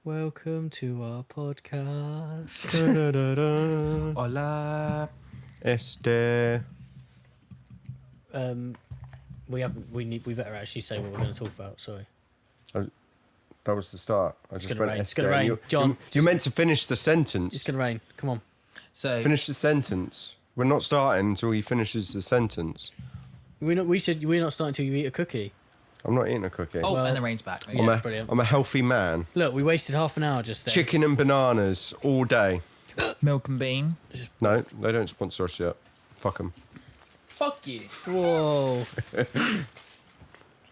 Welcome to our podcast. Hola. We better actually say what we're going to talk about. Sorry. That was the start. I just gonna went rain. It's Esther. gonna rain. John, You're meant to finish the sentence. It's going to rain. Come on. So Finish the sentence. We're not starting until he finishes the sentence. We said we're not starting until you eat a cookie. I'm not eating a cookie. oh, Well- and the rain's back. Yeah. I'm, a, brilliant. I'm a healthy man. Look, we wasted half an hour just there. Chicken and bananas all day. Milk and bean. No, they don't sponsor us yet. Fuck them. Fuck you. Whoa.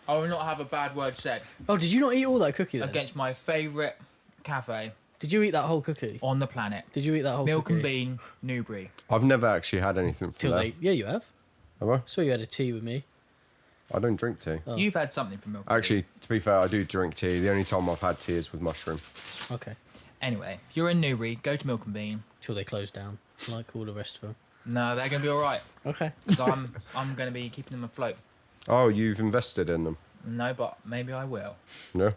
I will not have a bad word said Oh, did you not eat all that cookie then? against my favourite cafe Did you eat that whole cookie? on the planet. Did you eat that whole Milk cookie? and bean, Newbury. I've never actually had anything from Till there. late. Yeah, you have. Have I? So you had a tea with me. I don't drink tea. Oh. You've had something from Milk and Actually, to be fair, I do drink tea. The only time I've had tea is with mushroom. Okay. Bean. Anyway, if you're in Newbury, go to Milk and Bean. Till they close down, like all the rest of them. No, they're going to be all right. Okay. Because I'm going to be keeping them afloat. Oh, you've invested in them? No, but maybe I will. No?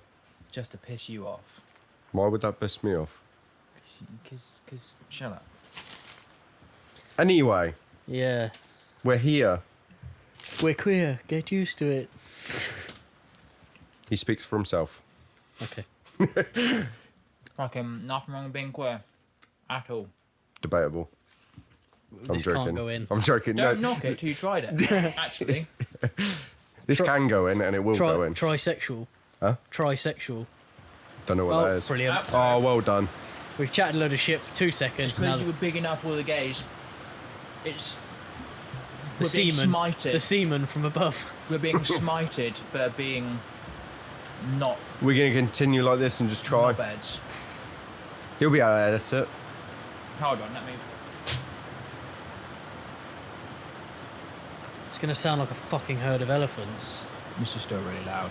Just to piss you off. Why would that piss me off? Because shut up. Anyway, Yeah. we're here. We're queer. Get used to it. He speaks for himself. Okay. Fucking nothing wrong with being queer. At all. Debatable. I'm This joking. can't go in. I'm joking. Don't No, knock it till you tried it. Actually. this can go in and it will go in. Trisexual. Huh? Trisexual. Don't know what that Oh, is. brilliant. Oh, well done. We've chatted a load of shit for 2 seconds. Now Because you were bigging up all the gays. It's the we're being semen. smited. The semen from above. We're being smited for being not We're going to continue like this and just try. beds. He'll be able to edit it. Hold on, let me. It's going to sound like a fucking herd of elephants. This is still really loud.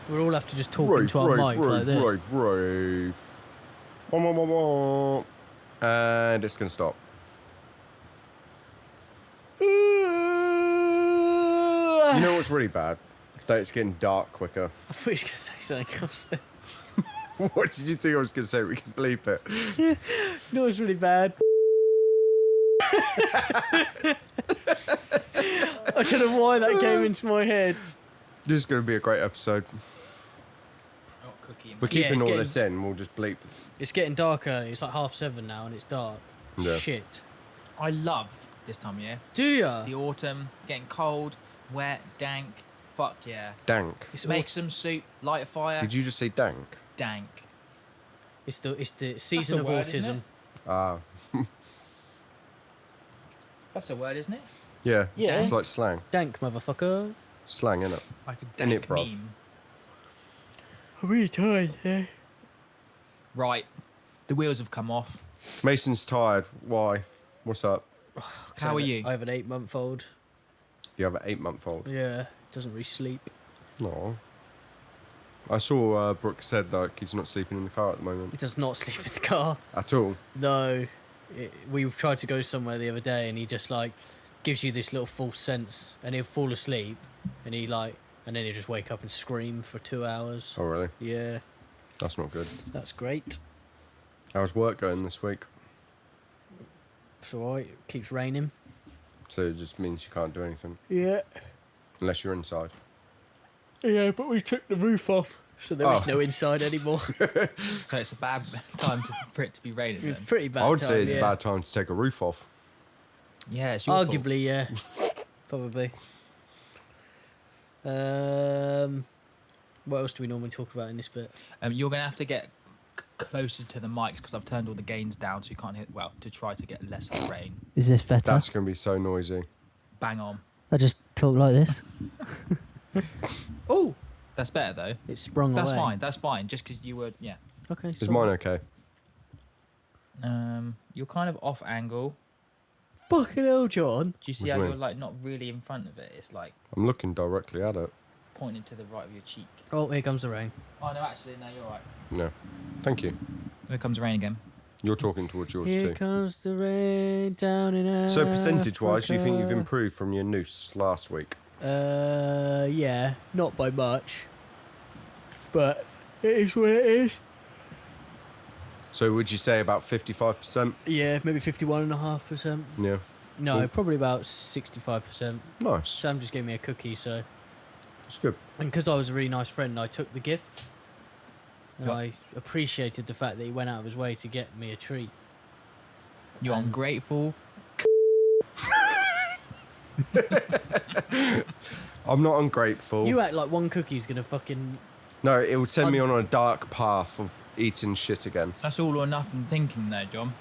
We'll all have to just talk into our mic like this. Rave. Wah, wah, wah, wah. And it's going to stop. You know what's really bad? That it's getting dark quicker. I thought you were going to say something else. What did you think I was going to say? We can bleep it. No, it's really bad. I don't know why that came into my head. This is going to be a great episode. Not cookie. We're Yeah, keeping it's all getting- this in. We'll just bleep. It's getting darker. It's like 7:30 now and it's dark. Yeah. Shit. I love this time of year. Do ya? The autumn, getting cold, wet, dank. Fuck yeah. Dank. It's Make some soup, light a fire. Did you just say dank? Dank. It's the season of word, isn't autism. it? Ah. That's a word, isn't it? Yeah. Yeah. It's like slang. Dank, motherfucker. Slang, innit? Like a Innit, dank bruv? meme. I'm really tired, yeah. Right. The wheels have come off. Mason's tired. Why? What's up? How are you? I have an 8-month-old. You have an 8-month-old. Yeah, doesn't really sleep. No. I saw Brooke said like he's not sleeping in the car at the He moment does not sleep in the car. at all. No. We tried to go somewhere the other day and he just like gives you this little false sense and he'll fall asleep and and then he'll just wake up and scream for 2 hours. Oh really? Yeah, That's not good. that's great. How's work going this week? It's alright. It keeps raining. So it just means you can't do anything Yeah. unless you're inside. Yeah, but we took the roof off. So there is Oh. no inside anymore. So it's a bad time for it to be raining It's then. pretty bad. I would say time, it's yeah. a bad time to take a roof off. Yeah, it's your fault. Arguably, yeah. Probably. What else do we normally talk about in this bit? You're going to have to get closer to the mics because I've turned all the gains down so you can't hit, well, to try to get less of the rain. Is this better? That's going to be so noisy. Bang on. I just talk like this. Oh, that's better though. It sprung That's away. fine. That's fine. Just because you were, yeah. Okay. Is mine okay? You're kind of off angle. Fucking hell, John. Do you see What do how you you're mean? like not really in front of it? It's like I'm looking directly at it. pointing to the right of your cheek. Oh, here comes the rain. Oh no, actually, no, you're right. No. Thank you. Here comes the rain again. You're talking towards yours Here too. comes the rain down in So percentage-wise, do you think you've Africa. improved from your noose last week? Yeah, not by much. But It is what it is. So would you say about 55%? Yeah, maybe 51.5%. Yeah. No, Cool. probably about 65%. Nice. Sam just gave me a cookie, so. That's good. And because I was a really nice friend, I took the gift. And Yep. I appreciated the fact that he went out of his way to get me a treat. You're ungrateful. I'm not ungrateful. You act like one cookie's gonna fucking. No, it would send me on a dark path of eating shit again. That's all or nothing thinking there, John.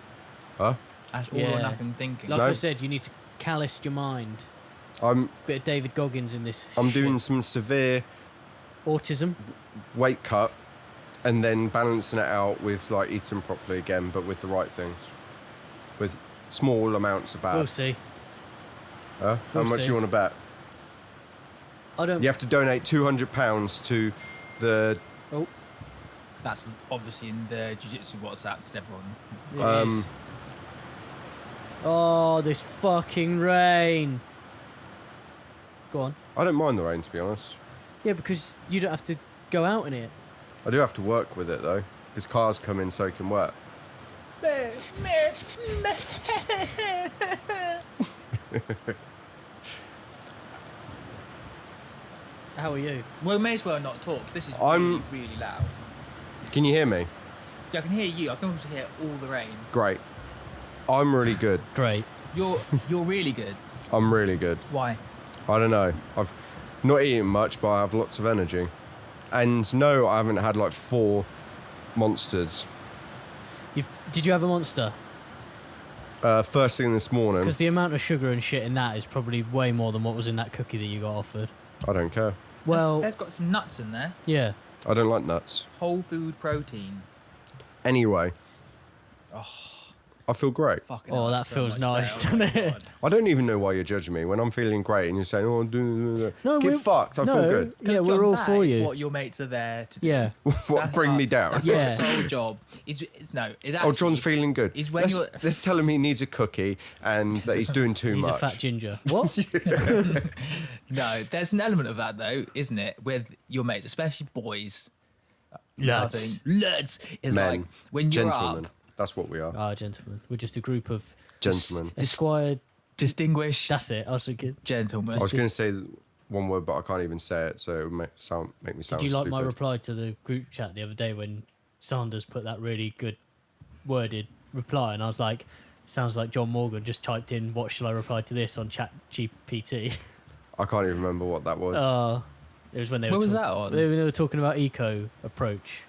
Huh? That's all Yeah. or nothing thinking. Like No. I said, you need to callous your mind. I'm Bit of David Goggins in this. doing shit. some severe autism. weight cut and then balancing it out with like eating properly again, but with the right things. With small amounts of bad. We'll see. How we'll much see. you want to bet? I don't. You have to donate £200 to the Oh, That's obviously in the jiu-jitsu WhatsApp because everyone. it is. Oh, this fucking rain. Go on. I don't mind the rain, to be honest. Yeah, because you don't have to go out in it. I do have to work with it though, because cars come in soaking wet. How are you? Well, we may as well not talk. This is I'm- really, really loud. Can you hear me? Yeah, I can hear you. I can also hear all the rain. Great. I'm really good. Great. You're really good. I'm really good. Why? I don't know. I've not eaten much, but I have lots of energy. And no, I haven't had like 4 monsters. Did you have a monster? First thing this morning. Because the amount of sugar and shit in that is probably way more than what was in that cookie that you got offered. I don't care. Well, there's got some nuts in there. yeah. I don't like nuts. Whole food protein. Anyway, I feel great. Fucking Oh, hell, that that's so feels much nice, better. Oh my doesn't it? God. I don't even know why you're judging me when I'm feeling great and you're saying, "Oh, No, get we're- fucked." I no, feel good. Yeah, 'Cause, we're John, all that for is you. what your mates are there to do. Yeah. What That's bring our- me down? That's Yeah. our sole job. It's actually, Oh, John's feeling good. Is when you're- Let's tell him he needs a cookie and that he's doing too He's much. a fat ginger. What? No, there's an element of that though, isn't it? With your mates, especially boys. Lads. Lads is Men, like when you're gentlemen. up, That's what we are. Ah, gentlemen. We're just a group of Gentlemen. Esquire. distinguished That's it. I was thinking. gentlemen. I was going to say one word, but I can't even say it, so it would make me sound Did you like my stupid. reply to the group chat the other day when Sanders put that really good worded reply? And I was like, sounds like John Morgan just typed in, "What shall I reply to this?" on Chat GPT. I can't even remember what that was. It was when they Where were was talk- that on? They were talking about eco approach.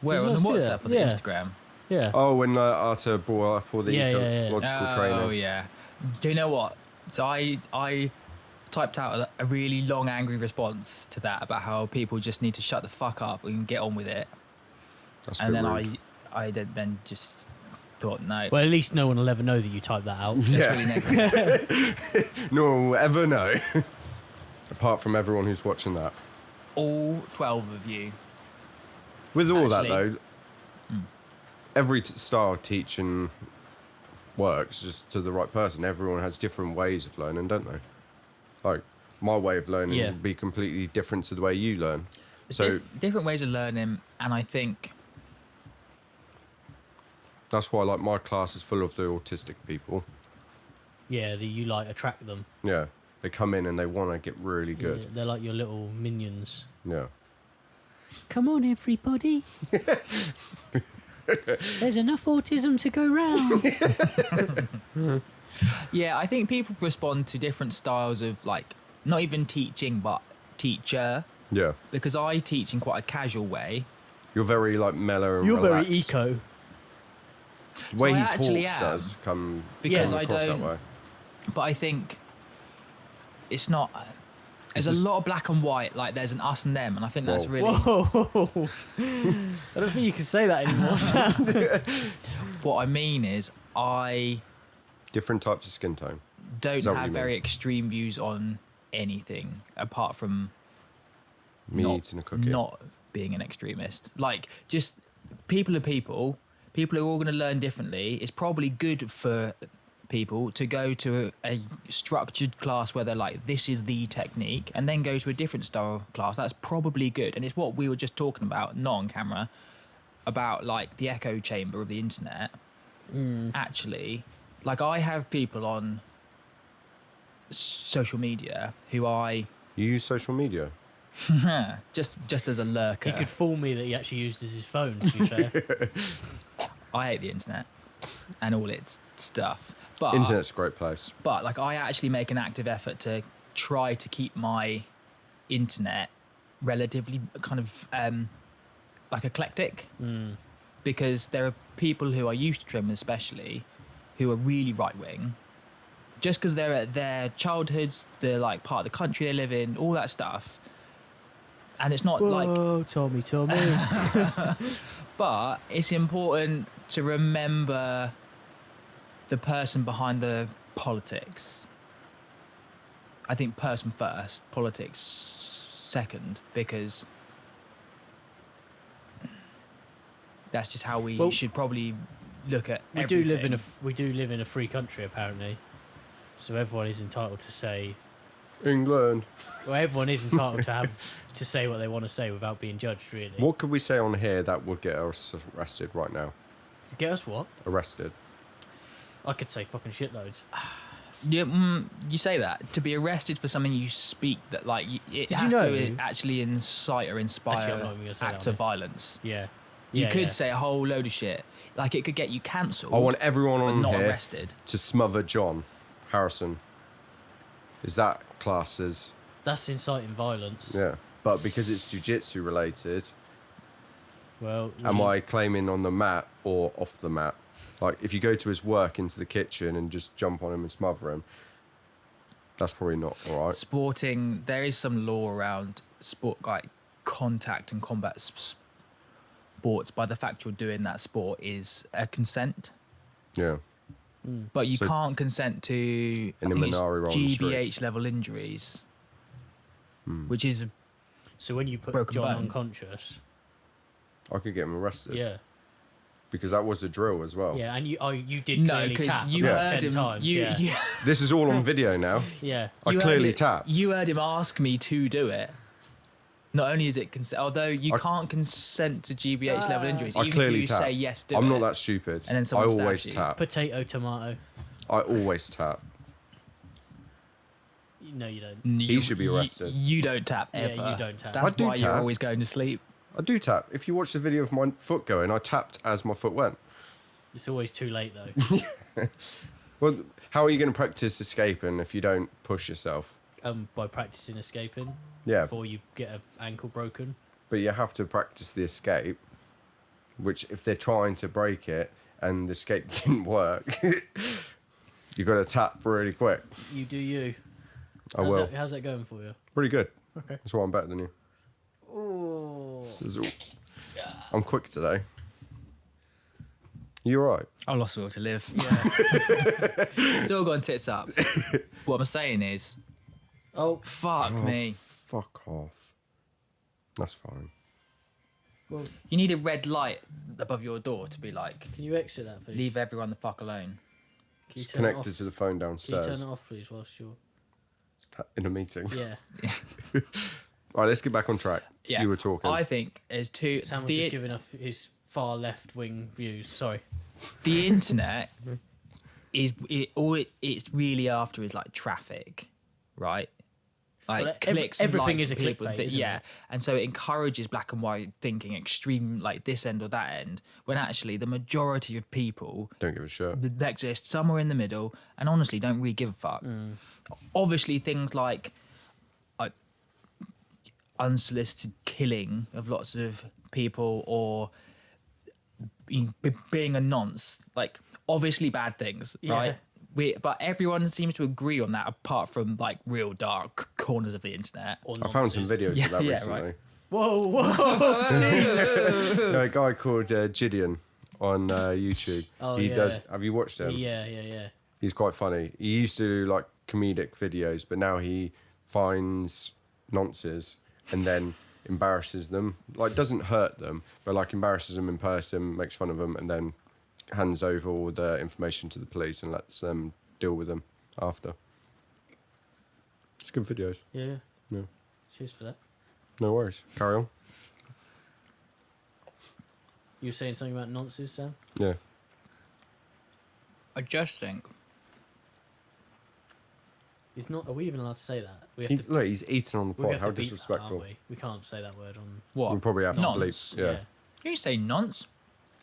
Where Did on you the not see WhatsApp that? or the Yeah. Instagram? Yeah. Oh, when Arthur brought up all the Yeah, yeah, yeah. ecological Oh training. yeah. Do you know what? So I typed out a really long angry response to that about how people just need to shut the fuck up and get on with it. That's a And bit then rude. I then just thought no. Well, at least no one will ever know that you typed that out. That's Yeah. really negative. No one will ever know. Apart from everyone who's watching that. All 12 of you. With all that, Actually- though, every style of teaching works just to the right person. Everyone has different ways of learning, don't they? Like, my way of learning Yeah. would be completely different to the way you learn. There's So different ways of learning, and I think that's why, like, my class is full of the autistic people. Yeah, you like attract them. Yeah. They come in and they want to get really Yeah, good. they're like your little minions. Yeah. Come on, everybody. There's enough autism to go round. yeah, I think people respond to different styles of like not even teaching but teacher, Yeah. because I teach in quite a casual way. You're very, like, mellow and You're very relaxed. eco. The way So I he actually talks am, does come because come I across don't- that way. But I think it's not. There's It's a just- lot of black and white. Like there's an us and them, and I think that's Whoa. really Whoa. I don't think you can say that anymore, Sam. what I mean. Is I Different types of skin tone. don't Is that what have you very mean? extreme views on anything apart from Me not, eating a cookie. not being an extremist. Like just people are people. People are all going to learn differently. It's probably good for people to go to a structured class where they're like, this is the technique, and then go to a different style class. That's probably good. And it's what we were just talking about, not on camera, about like the echo chamber of the internet. Actually, like I have people on social media who I You use social media? just as a lurker. He could fool me that he actually used his phone, to be fair. I hate the internet and all its stuff. But Internet's a great place. But like I actually make an active effort to try to keep my internet relatively kind of like eclectic, because there are people who I used to trim especially who are really right wing, just because they're at their childhoods, they're like part of the country they live in, all that stuff, and it's not like. Whoa, Tommy. But it's important to remember the person behind the politics. I think person first, politics second, because that's just how we should probably look at We everything. do live in a free country, apparently. So everyone is entitled to say. England. Well, everyone is entitled to say what they want to say without being judged, really. What could we say on here that would get us arrested right now? To get us what? Arrested. I could say fucking shitloads. Yeah, you say that to be arrested for something you speak that like it Did you has know- to actually incite or inspire Actually, I'm not even gonna say that acts on of here. violence. Yeah. You Yeah, could yeah. say a whole load of shit. Like it could get you cancelled. I want everyone but on not here arrested. to smother John Harrison. Is that classes? That's inciting violence. Yeah. But because it's jiu-jitsu related, Well, am you- I claiming on the mat or off the mat? Like, if you go to his work into the kitchen and just jump on him and smother him, that's probably not all right. Sporting, there is some law around sport, like contact and combat sports. By the fact you're doing that sport is a consent, Yeah. but you So- can't consent to In I a think it's Minari roll on the street. GBH level injuries, which is So when you put Broken John bone. unconscious, I could get him arrested. yeah, Because that was a drill as well. yeah, and you did no, clearly because tap you about heard 10 him. times. You, yeah. you, This is all on video now. Yeah. I you heard clearly it- tapped. You heard him ask me to do it. Not only is it consent, although you I- can't consent to GBH level injuries, I even if clearly you tap. say yes, do I'm it. not that stupid. And then I someone stabs always you. tap. Potato, tomato. I always tap. No, you don't. He should be arrested. You don't tap Yeah, ever. you don't tap. That's I do why you're tap. always going to sleep. I do tap. If you watch the video of my foot going, I tapped as my foot went. It's always too late though. Well, how are you going to practice escaping if you don't push yourself? By practicing escaping Yeah, before you get an ankle broken. but you have to practice the escape, which if they're trying to break it and the escape didn't work, you got to tap really quick. You do you. I will. How's that going for you? Pretty good. Okay. That's why I'm better than you. Oh. I'm quick today. You alright? I lost the will to live. Yeah. It's all gone tits up. What I'm saying is, Oh. fuck me. Fuck off. That's fine. Well, You need a red light above your door to be like, can you exit that, please? leave everyone the fuck alone. Can you It's turn it connected off? to the phone Can you downstairs turn it off, please, whilst you're... in a meeting. Yeah. Right, let's get back on track. Yeah. You were talking. I think there's two. Sam was just giving off his far left-wing views. Sorry. The internet is it's really after is like traffic, right? Like Well, clicks, and everything likes is a from people, clickbait, that- isn't yeah. it? And so it encourages black and white thinking, extreme like this end or that end. When actually the majority of people Don't give a shit. that exist somewhere in the middle, and honestly don't really give a fuck. Obviously, things like unsolicited killing of lots of people or being a nonce, like obviously bad things, Yeah. right? But everyone seems to agree on that, apart from like real dark corners of the internet. Or I found some nonsense. videos Yeah, of that yeah, recently. right. Whoa, whoa. A guy called Gideon on YouTube. Oh, he yeah. does. Have you watched him? Yeah. He's quite funny. He used to do like comedic videos, but now he finds nonces and then embarrasses them. Like doesn't hurt them, but like embarrasses them in person, makes fun of them, and then hands over all the information to the police and lets them deal with them after. It's good videos. Yeah. Yeah. Cheers for that. No worries. Carry on. You were saying something about nonsense, Sam? Yeah. I just think He's not. Are we even allowed to say that? We have He's, to. look, he's eating on the We pod. have How to beat that, disrespectful. aren't we? We can't say that word on. what? We'll probably have to Nonce. bleep. Yeah. You say nonce. Do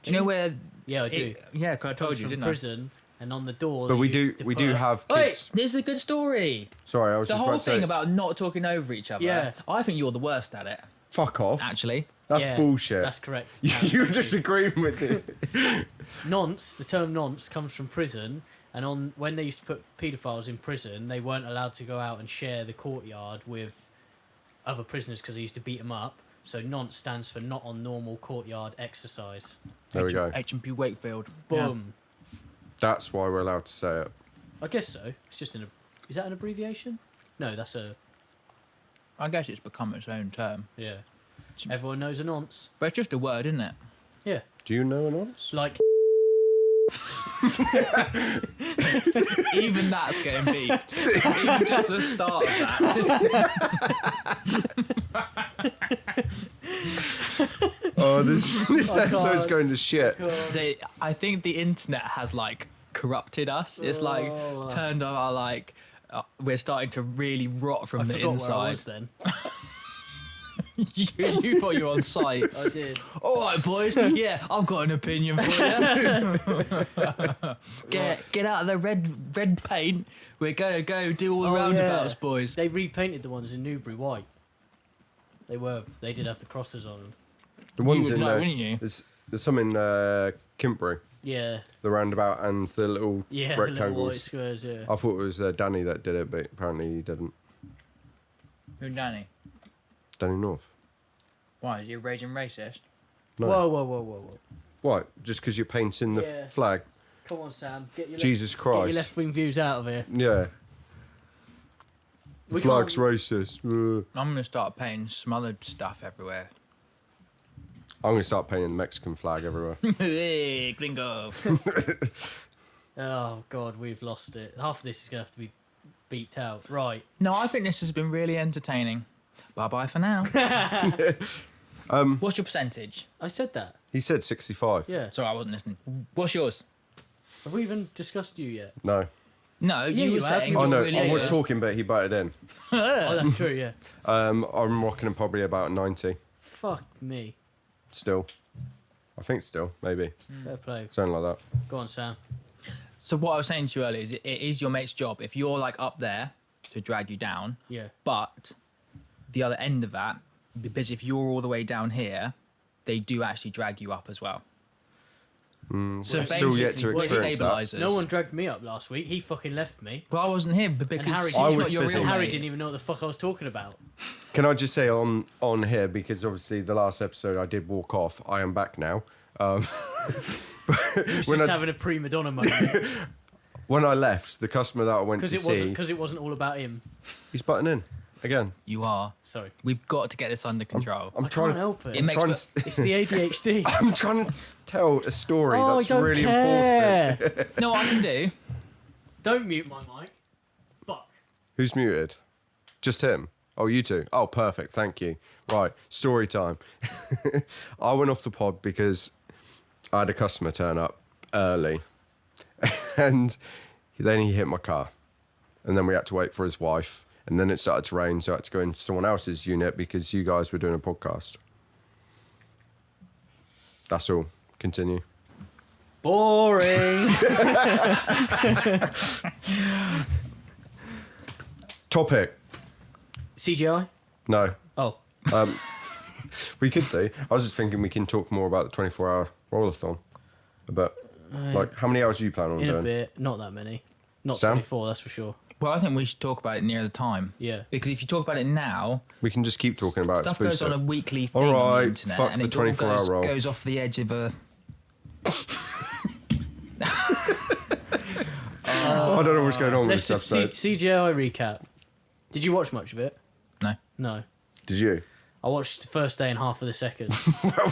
Do you know you? where? Yeah, I do. Yeah, 'cause I told Comes you, from didn't prison, and on the door. But they we used do to we do put- have I? kids. Wait, this is a good story. Sorry, I was The just whole about to thing say. about not talking over each other. Yeah. I think you're the worst at it. Fuck off. Actually, That's Yeah, bullshit. That's correct. You're just agreeing with it. Nonce. The term nonce comes from prison, and on when they used to put paedophiles in prison, they weren't allowed to go out and share the courtyard with other prisoners because they used to beat them up. So nonce stands for not on normal courtyard exercise. There we go. HMP Wakefield. Boom. That's why we're allowed to say it. I guess so. It's just is that an abbreviation? No, that's a. I guess it's become its own term, Yeah. Everyone knows a nonce. but it's just a word, isn't it? Yeah. Do you know an once? It's like. Even that's getting beeped. Even just the start of that. Oh, this I episode's can't. going to shit. I think the internet has like corrupted us. It's like Oh. turned our like. We're starting to really rot from I the forgot inside. where I was then. you thought you were on site. I did. All right, boys. Yeah, I've got an opinion for you. Get out of the red paint. We're gonna go do all the Oh, roundabouts, yeah. boys. They repainted the ones in Newbury white. They did have the crosses on them. The ones would in know, wouldn't you? there's some in Kintbury, Yeah. the roundabout and the little Yeah. The little white rectangles. squares. Yeah. I thought it was Danny that did it, but apparently he didn't. Who's Danny? Danny North. Why, is he a raging racist? No. Whoa. What? Just because you're painting the Yeah. flag? Come on, Sam. Get your Jesus Get your Christ. left wing views out of here. Yeah. The We flag's can't- racist. I'm gonna start painting some other stuff everywhere. I'm going to start painting the Mexican flag everywhere. Hey, gringo. Oh God, we've lost it. Half of this is gonna have to be beeped out. Right. No, I think this has been really entertaining. Bye bye for now. What's your percentage? I said that. He said 65. Yeah. Sorry, I wasn't listening. What's yours? Have we even discussed you yet? No. No, Yeah, you you were have. saying. You Oh, was no. really I was good. talking, but he butted in. Oh, that's true. Yeah. I'm rocking him probably about 90 Fuck me. still. I think still, maybe. Fair play. Something like that. Go on, Sam. So what I was saying to you earlier is it is your mate's job if you're like up there to drag you down, Yeah. but the other end of that, because if you're all the way down here, they do actually drag you up as well. So Still yet to basically, it experience that. stabilises. No one dragged me up last week. He fucking left me. Well, I wasn't here, but And because Harry he's didn't, I was not your busy. real and Harry mate. didn't even know what the fuck I was talking about. Can I just say on here, because obviously the last episode I did walk off, I am back now. He was When just I- having a prima donna moment When I left, the customer that I went to because see, it wasn't all about him. he's butting in again. You are. Sorry. We've got to get this under control. I'm I trying can't to. help it. It makes trying for- to, It's the ADHD. I'm trying to tell a story Oh, that's I don't really care. important. No, what I can do. Don't mute my mic. Fuck. Who's muted? Just him. Oh, you two. Oh, perfect. Thank you. Right, story time. I went off the pod because I had a customer turn up early, and then he hit my car, and then we had to wait for his wife, and then it started to rain, so I had to go into someone else's unit because you guys were doing a podcast. That's all. Continue. Boring. Topic. CGI? No. Oh. We could do. I was just thinking we can talk more about the 24-hour rollathon. But, like, how many hours do you plan on In a doing? bit. Not that many. Not Sam? 24, that's for sure. Well, I think we should talk about it near the time. Yeah. Because if you talk about it now, We can just keep talking about stuff it. to goes boost on it. a weekly thing All on right, the internet, fuck and the it all 24-hour roll. goes off the edge of a. I don't know what's going on with Let's this just episode. CGI recap. Did you watch much of it? No. No. Did you? I watched the first day and half of the second.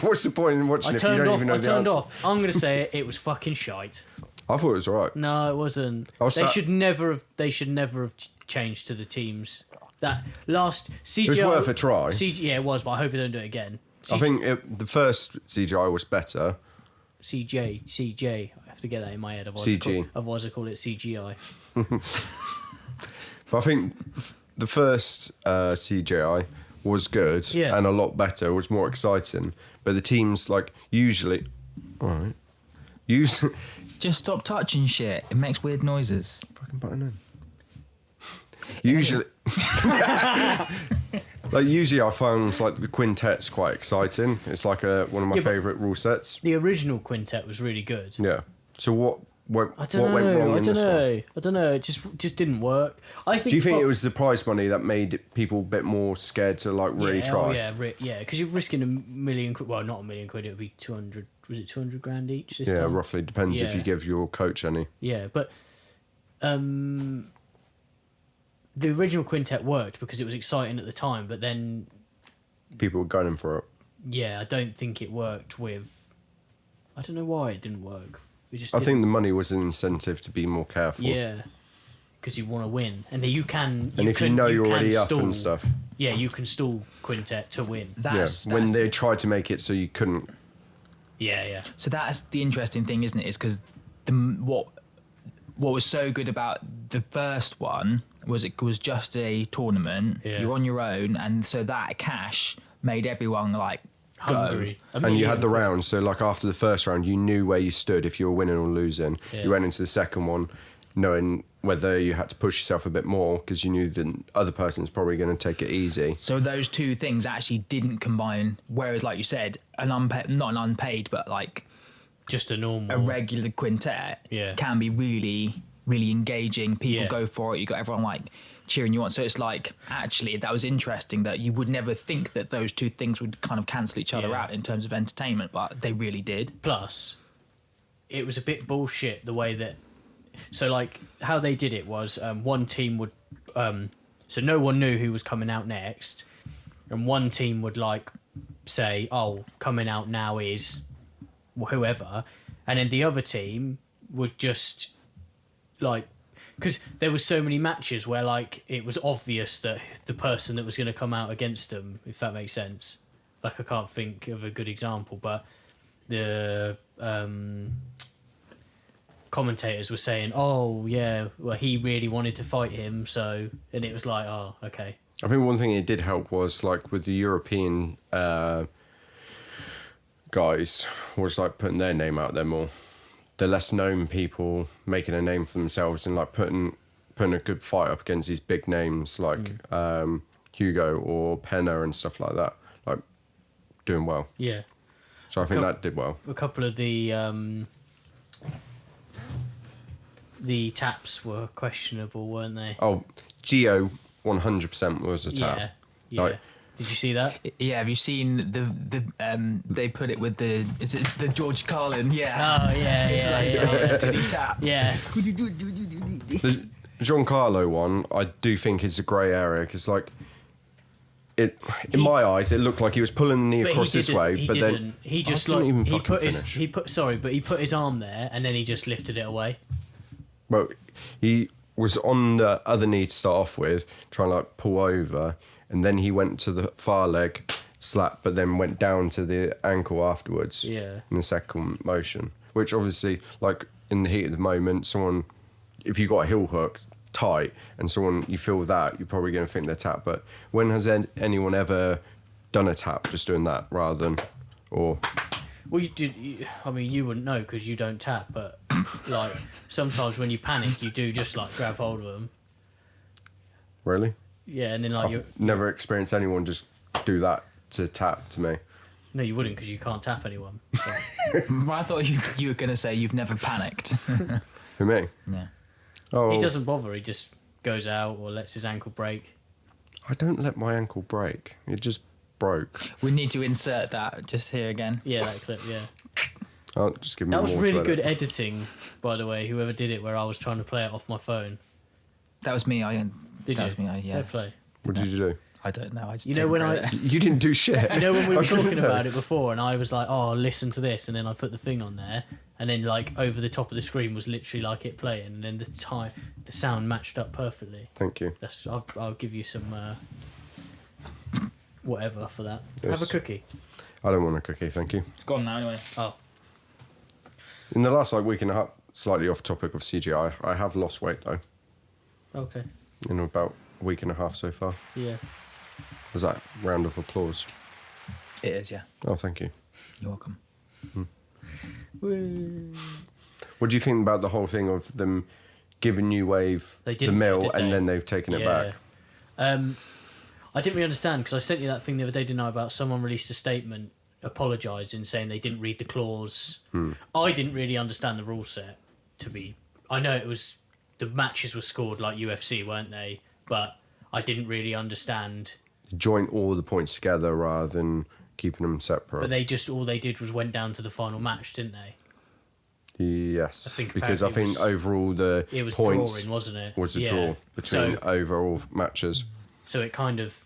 What's the point in watching I if you turned don't off. even know I the turned answer? off. I'm going to say it. It was fucking shite. I thought it was alright. No, it wasn't. I was They sat- should never have. They should never have changed to the teams. That last CGI. It was worth a try. Yeah, it was, but I hope they don't do it again. I think the first CGI was better. CJ. I have to get that in my head. CG. Otherwise, I call it CGI. But I think the first CGI was good Yeah. and a lot better. It was more exciting. But the teams, like, usually... All right. Usually... Just stop touching shit. It makes weird noises. Fucking button in. Usually... Like, usually I find, like, the quintet's quite exciting. It's like one of my Yeah, but- favourite rule sets. The original quintet was really good. Yeah. So what I don't went know. wrong I in don't this one? know. I don't know. It just didn't work. I think. Do you think it was the prize money that made people a bit more scared to, like, really try? Oh yeah, yeah. Because you're risking £1,000,000. Well, not £1,000,000. It would be 200. Was it 200 grand each this Yeah, time? roughly. Depends if Yeah. you give your coach any. Yeah, but the original quintet worked because it was exciting at the time. But then, People were gunning for it. yeah, I don't think it worked with. I don't know why it didn't work. It just I didn't. think the money was an incentive to be more careful. Yeah, because you want to win, and then you can. And if you can- know you're can already up stall. and stuff. Yeah, you can stall quintet to win. That's When that's they tried to make it so you couldn't. Yeah. So that's the interesting thing, isn't it? Is because what was so good about the first one was it was just a tournament. Yeah. You're on your own, and so that cash made everyone like go. Hungry. And you had the rounds, so like after the first round, you knew where you stood if you were winning or losing. Yeah. You went into the second one knowing whether you had to push yourself a bit more because you knew the other person's probably going to take it easy. So those two things actually didn't combine. Whereas, like you said, not an unpaid, but like Just a normal. a regular quintet Yeah. can be really, really engaging. People Yeah. go for it. You got everyone like cheering you on. So it's like, actually, that was interesting that you would never think that those two things would kind of cancel each other Yeah. out in terms of entertainment, but they really did. Plus, it was a bit bullshit the way that. So, like, how they did it was one team would. So, no one knew who was coming out next. And one team would, like, say, oh, coming out now is whoever. And then the other team would just, like. Because there was so many matches where, like, it was obvious that the person that was going to come out against them, if that makes sense. Like, I can't think of a good example, but the commentators were saying, "Oh yeah, well he really wanted to fight him," so and it was like, "Oh okay." I think one thing it did help was like with the European guys was like putting their name out there more. The less known people making a name for themselves and like putting a good fight up against these big names like Hugo or Penna and stuff like that, like doing well. Yeah, So I think Couple- that did well. a couple of the taps were questionable, weren't they? Oh, Geo 100% was a tap. Yeah. Like- Did you see that? Yeah, have you seen the they put it with the is it the George Carlin? Yeah. Oh yeah, It's yeah, like, yeah. did he tap? Yeah. The Giancarlo one, I do think is a grey area because, like, in my eyes, it looked like he was pulling the knee But across he this didn't- way, he but didn't. then He just I didn't like even he fucking put finish. he put his arm there and then he just lifted it away. Well, he was on the other knee to start off with, trying to like pull over, and then he went to the far leg, slap, but then went down to the ankle afterwards. Yeah. In the second motion, which obviously, like in the heat of the moment, someone, if you got a heel hook tight and someone you feel that, you're probably going to think they're tap. But when has anyone ever done a tap just doing that rather than, or Well, I mean, you wouldn't know because you don't tap, but like sometimes when you panic, you do just like grab hold of them. really? Yeah, and then like you I've never experienced anyone just do that to tap to me. no, you wouldn't because you can't tap anyone. So. I thought you were gonna say you've never panicked. Who, me? Yeah. Oh, He doesn't bother. He just goes out or lets his ankle break. I don't let my ankle break. It just broke. We need to insert that just here again. Yeah, that clip. Yeah, Oh, just give me that was more really to good edit. editing, by the way. Whoever did it, where I was trying to play it off my phone. That was me. Did that you? was me. Yeah. Fair play. What did you do? I don't know. I just You know take when credit. You didn't do shit. You know when we I were was gonna talking say. about it before, and I was like, "Oh, listen to this," and then I put the thing on there, and then like over the top of the screen was literally like it playing, and then the sound matched up perfectly. Thank you. I'll give you some whatever for that. Yes. Have a cookie. I don't want a cookie, thank you. It's gone now anyway. Oh, In the last week and a half, slightly off topic of CGI, I have lost weight though. okay. In about a week and a half so far. Yeah. Was that round of applause? It is, yeah. Oh, thank you. You're welcome. Woo. What do you think about the whole thing of them giving New Wave They the didn't, mill did and they? then they've taken it back? I didn't really understand because I sent you that thing the other day, didn't I, about someone released a statement apologising, saying they didn't read the clause. I didn't really understand the rule set. I know it was the matches were scored like UFC, weren't they? But I didn't really understand. Join all the points together rather than keeping them separate. But all they did was went down to the final match, didn't they? Yes, I think because I apparently think overall the It was points drawing, wasn't it? was a Yeah. draw between So, overall matches. so it kind of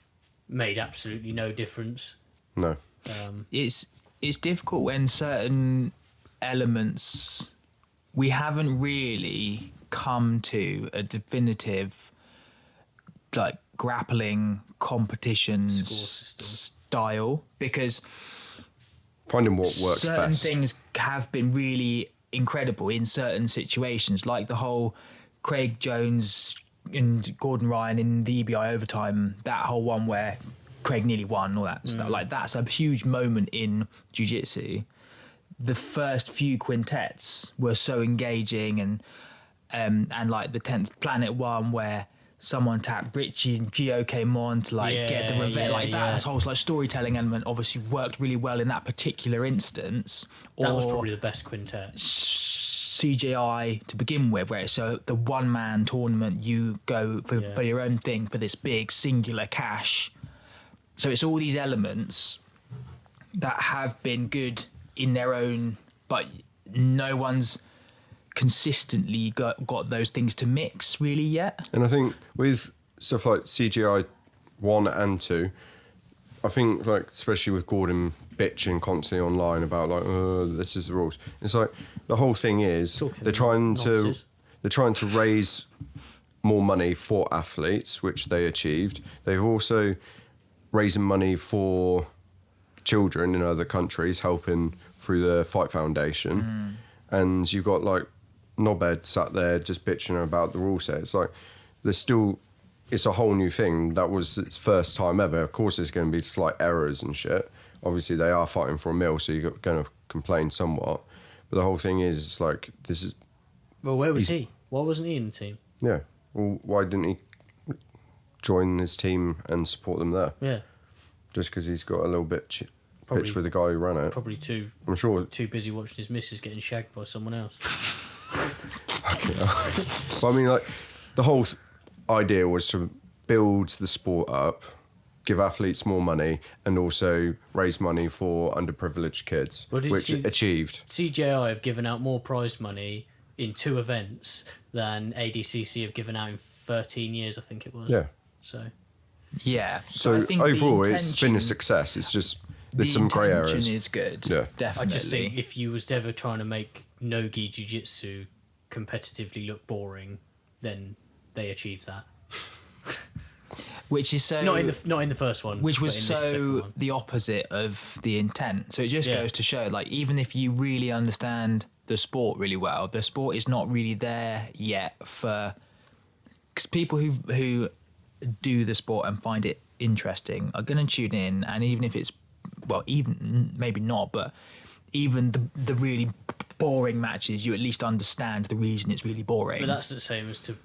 made absolutely no difference. No, It's difficult when certain elements we haven't really come to a definitive like grappling competition Score system. style, because finding what works certain best. things have been really incredible in certain situations, like the whole Craig Jones and Gordon Ryan in the EBI overtime, that whole one where Craig nearly won, all that stuff. Like, that's a huge moment in jiu-jitsu. The first few quintets were so engaging, and like the 10th Planet one where someone tapped Richie and Gio came on to like get the revenge, like that. This whole like storytelling element obviously worked really well in that particular instance. That was Or probably the best quintet. CJI to begin with, where it's so the one man tournament, you go for your own thing for this big singular cash. So it's all these elements that have been good in their own, but no one's consistently got those things to mix really yet. And I think with stuff like CGI 1 and 2, I think like especially with Gordon bitching constantly online about like this is the rules. It's like the whole thing is Talking they're trying nonsense. to raise more money for athletes, which they achieved. They've also raising money for children in other countries, helping through the Fight Foundation. And you've got like Knobhead sat there just bitching about the rule set. It's like it's a whole new thing. That was its first time ever. Of course there's going to be slight errors and shit. Obviously they are fighting for a meal, so you're going to complain somewhat. But the whole thing is like, this is, Well, where was he? Why wasn't he in the team? yeah. Well, why didn't he join his team and support them there? Yeah, Just because he's got a little bitch Probably- with the guy who ran it. probably too I'm sure. busy watching his missus getting shagged by someone else. But I mean, like, the whole idea was to build the sport up, give athletes more money, and also raise money for underprivileged kids, Well, did which you- achieved. CJI have given out more prize money in 2 events than ADCC have given out in 13 years, I think it was. Yeah. So Yeah. So I think the overall, it's been a intention- success. It's just there's the some grey intention areas. is good. Yeah. Definitely. I just think if you was ever trying to make no-gi jiu-jitsu competitively look boring, then they achieved that. which is so Not in the first one, which was but in this second so one. the opposite of the intent. So it just Yeah. goes to show, like, even if you really understand the sport really well, the sport is not really there yet for, because people who do the sport and find it interesting are going to tune in, and even if it's, well, even maybe not, but even the really boring matches, you at least understand the reason it's really boring. But that's the same as to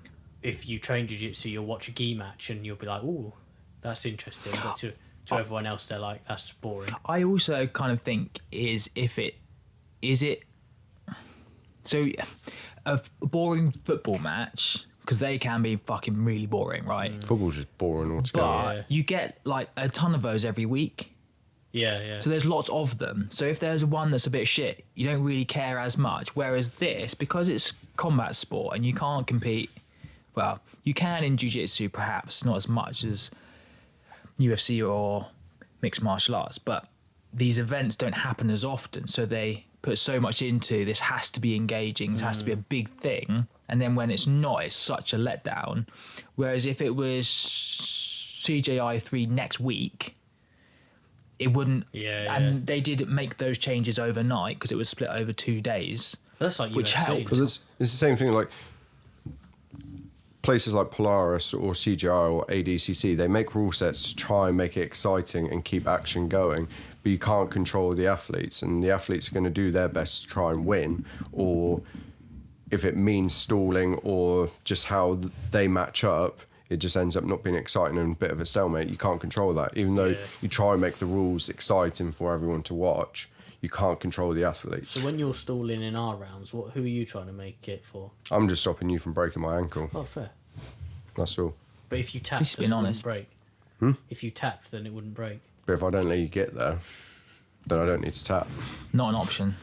if you train jiu-jitsu, you'll watch a gi match and you'll be like, "Ooh, that's interesting," but to everyone else, they're like, "That's boring." I also kind of think is it so a boring football match, because they can be fucking really boring, right? Football's just boring altogether. But Yeah. you get like a ton of those every week. Yeah, yeah. So there's lots of them. So if there's one that's a bit shit, you don't really care as much. Whereas this, because it's combat sport and you can't compete, well, you can in jiu-jitsu perhaps, not as much as UFC or mixed martial arts, but these events don't happen as often, so they put so much into this has to be engaging, it has to be a big thing, and then when it's not, it's such a letdown. Whereas if it was CJI 3 next week, it wouldn't. Yeah, and they did make those changes overnight because it was split over 2 days. That's like which UFC. helped. But it's the same thing. Like places like Polaris or CGI or ADCC, they make rule sets to try and make it exciting and keep action going. But you can't control the athletes, and the athletes are going to do their best to try and win. Or if it means stalling or just how they match up, it just ends up not being exciting and a bit of a stalemate. You can't control that. Even though you try and make the rules exciting for everyone to watch, you can't control the athletes. So when you're stalling in our rounds, who are you trying to make it for? I'm just stopping you from breaking my ankle. Oh, fair. That's all. But if you tapped, Just then being it honest. wouldn't break. If you tapped, then it wouldn't break. But if I don't let you get there, then I don't need to tap. Not an option.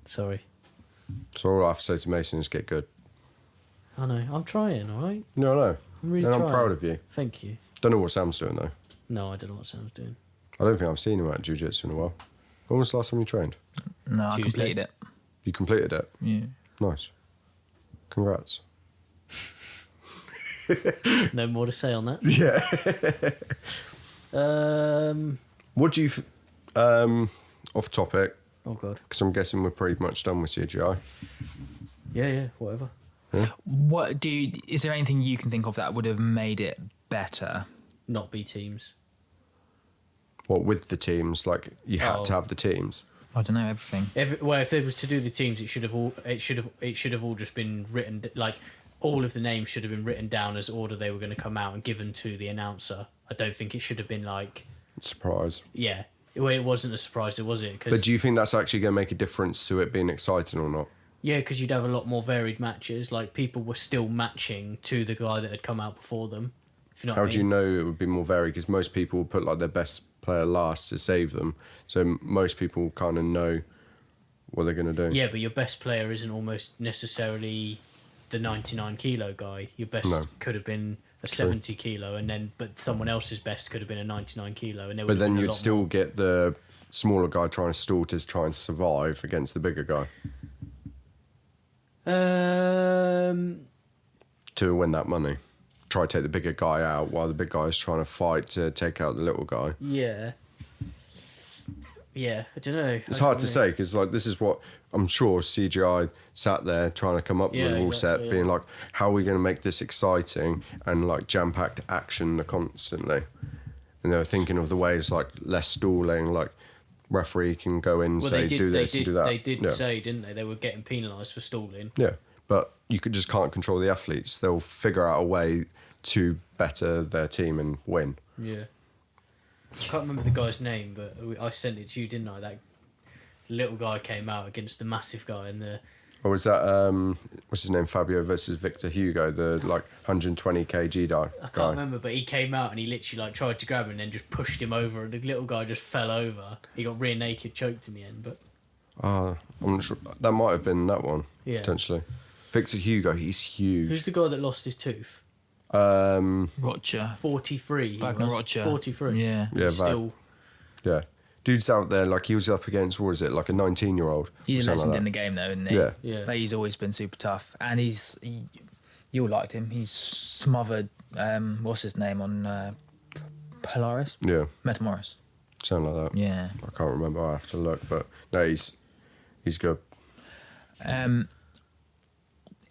Sorry. So all I have to say to Mason is get good. I know. I'm trying, all right? No. I'm really And trying. I'm proud of you. Thank you. Don't know what Sam's doing though. No, I don't know what Sam's doing. I don't think I've seen him at jiu-jitsu in a while. When was the last time you trained? No, I Tuesday. completed it. You completed it? Yeah. Nice. Congrats. No more to say on that. Yeah. What do you... off topic, Oh, God. because I'm guessing we're pretty much done with CGI. Yeah, whatever. Is there anything you can think of that would have made it better? Not be teams. What, with the teams? Like, you had Oh. to have the teams. I don't know, everything. Well, if it was to do the teams, it should have all just been written. Like, all of the names should have been written down as order they were going to come out and given to the announcer. I don't think it should have been like, Surprise. yeah. Well, it wasn't a surprise, was it? But do you think that's actually going to make a difference to it being exciting or not? Yeah, because you'd have a lot more varied matches. Like, people were still matching to the guy that had come out before them. If you know How what I do you mean. know it would be more varied? Because most people would put like their best player last to save them. So most people kind of know what they're going to do. Yeah, but your best player isn't almost necessarily the 99 kilo guy. Your best No. could have been a True. 70 kilo, and then but someone else's best could have been a 99 kilo, and there would But have then been a you'd lot still more. get the smaller guy trying to stall to try and survive against the bigger guy to win that money. Try to take the bigger guy out while the big guy is trying to fight to take out the little guy. Yeah, I don't know. It's hard to say because like this is what I'm sure CGI sat there trying to come up with Yeah, a rule set, exactly, being yeah. like, how are we going to make this exciting and like jam-packed action constantly? And they were thinking of the ways like less stalling, like referee can go in and say do this and do that. They did Yeah. say, didn't they? They were getting penalised for stalling. Yeah, but you just can't control the athletes. They'll figure out a way to better their team and win. Yeah. I can't remember the guy's name, but I sent it to you, didn't I? That little guy came out against the massive guy, and the Or was that what's his name? Fabio versus Victor Hugo, the like 120 kg guy. I can't remember, but he came out and he literally like tried to grab him and then just pushed him over, and the little guy just fell over. He got rear naked, choked in the end, but I'm not sure. That might have been that one yeah. potentially. Victor Hugo, he's huge. Who's the guy that lost his tooth? Roger. 43. he Wagner was. Roger. 43. Yeah. Yeah, He's still. Yeah, dude's out there like he was up against what was it like a 19-year-old? He's a or something legend like in that. the game, though, isn't he? Yeah. Yeah. Like, he's always been super tough, and you all liked him. He's smothered. What's his name on Polaris? Yeah, Metamoris. something like that. Yeah. I can't remember. I have to look, but no, he's good.